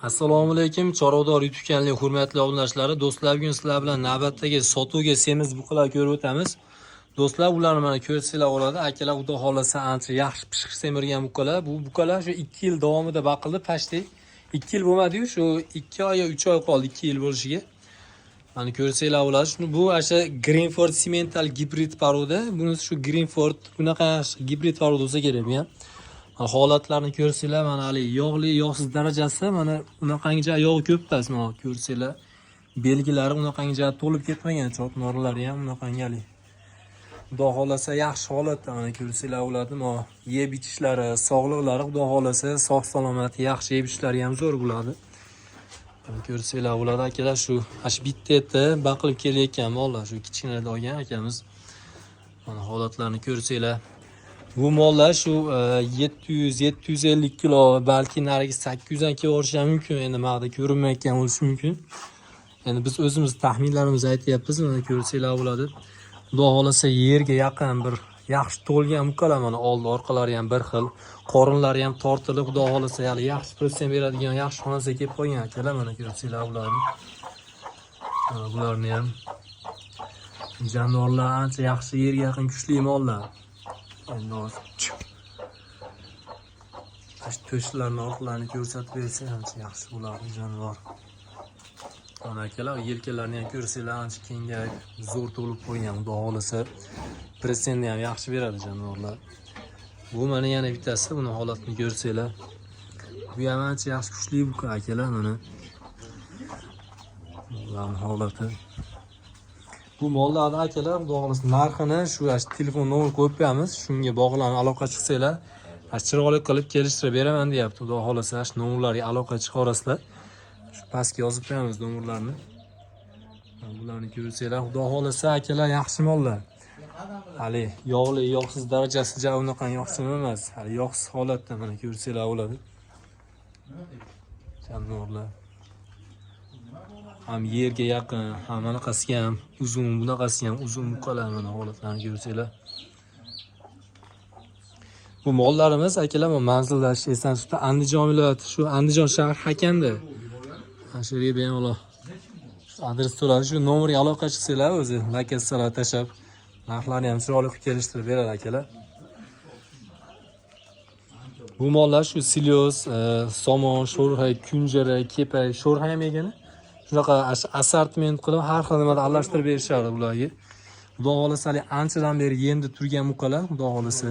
Assalomu alaykum, Chorvador YouTube kanalining hurmatli obunachilari. Do'stlar, bugun sizlar bilan navbatdagi sotuvga semiz buqalar ko'rib o'tamiz. Do'stlar, ularni mana ko'rsanglar bo'ladi. Akalar, xudo xolasa ancha yaxshi pishiq semirgan buqalar. Bu buqalar shu 2 yil davomida baqildi, pashti 2 yil bo'lmadi-yu, shu 2 oy yo 3 oy qoldi 2 yil bo'lishiga. Mana ko'rsanglar bo'ladi. Shuni bu asha Greenford Simmental gibrid paroda. Bunisi shu Greenford bunaqa gibrid paroda bo'lsa kerak bu ham. Holatlarni ko'rsanglar, mana hali yog'li, yog'siz darajasi, mana unaqancha yog' ko'p emas, mana ko'rsanglar. Belgilari unaqancha to'lib ketmagan, chotnorlari ham unaqanchali. Xudo xolasa yaxshi holatda, mana ko'rsanglar bo'ladi. Mana yeb ichishlari, sog'liqlari xudo xolasa sog' salomat, yaxshi yeb ichishlari ham zo'r bo'ladi. Mana ko'rsanglar bo'ladi akalar, shu bitta eti baqilib kelayotgan mollar, shu kichkinadan olgan akamiz. Mana holatlarni ko'rsanglar. Bu mollar shu 700-750 kilo, balki nariga 800 dan kelib borishi mumkin. Endi maqda ko'rinmayotgan bo'lishi mumkin. Endi biz o'zimiz taxminlarimizni aytyapmiz, mana ko'rsanglar bo'ladi. Xudo xolasa yerga yaqin bir yaxshi to'lgan buqalar, mana oldi orqalari ham bir xil, qorinlari ham tortilib, xudo xolasa hali yaxshi protein beradigan yaxshi xonasiga kelib qolgan akalar, mana ko'rsanglar bo'ladi. Mana bularni ham jonivorlar ancha yaxshi yerga yaqin kuchli mollar. Endi to'shlarni orqalarini ko'rsatib bersa ancha yaxshi bo'lardi jonivor. Mana akalar, yelkalarini ham ko'rsanglar ancha kengayib, zo'r to'lib qo'ygan, xudo xolasa protsentni ham yaxshi beradi jonivorlar. Bu mana yana bittasi, buni holatini ko'rsanglar. Bu ham ancha yaxshi kuchli buqa akalar, mana. Bularning holati. Bu mollarni akalar, xudo xolasa narxini shu telefon nomer qo'yib qo'yamiz. Shunga bog'lanib aloqa chiqsanglar, chiroyli qilib kelishtirib beraman deyapti. Xudo xolasa shu nomerlarga aloqa chiqarasizlar. Shu pastga yozib qo'yamiz nomerlarni. Bularni ko'rsanglar, xudo xolasa akalar yaxshi mollar. Hali yog'li, yog'siz darajasi ja unaqa yoqsin emas. Hali yog'siz holatda, mana ko'rsanglar bo'ladi. Jonivorlar. Ham yerga yaqin, ham anaqasiga ham uzun, bunaqasiga ham uzun buqalar, mana holatlarni ko'rsanglar. Bu mollarimiz akalar, manzildash Esansutda Andijon viloyati, shu Andijon shahar Hakanda. Shu yerga bemalol adres so'radi, shu nomerga aloqa chiqsanglar, o'zi lokatsiyalar tashab, narxlarni ham chiroyli qilib kelishtirib beradi akalar. Bu mollar shu silyoz, somon, sho'rg'ay, kunjara, kepay, sho'rg'ay ham yegani. Shunaqa assortiment qilib har xil nimada aralashtirib berishadi bularga. Xudo xolasa anchadan beri yemda turgan buqalar, xudo xolasa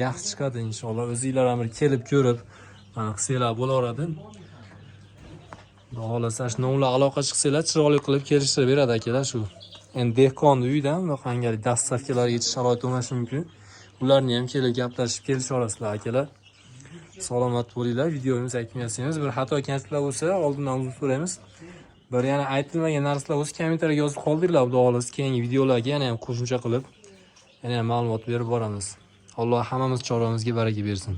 yaxshi chiqadi inshaalloh. O'zinglar ham kelib ko'rib, mana qilsanglar bo'laveradi. Xudo xolasa shu nomlar aloqa chiqsanglar, chiroyli qilib kelishtirib beradi akalar shu. Endi dehqonni uydan bunaqangi dastavkalarga yetish sharoiti bo'lmashi mumkin. Ularni ham kelib gaplashib kelisha olasizlar akalar. Salomat bo'linglar. Videomizni aytmayapsizmiz. Bir xato kamchiliklar bo'lsa, oldindan uzr so'raymiz. Bir yana aytilmagan narsalar bo'lsa, kommentariyga yozib qoldiringlar. Xudo xolasa keyingi videolarga yana ham qo'shimcha qilib, yana ham ma'lumot berib boramiz. Alloh hammamiz chorvamizga baraka bersin.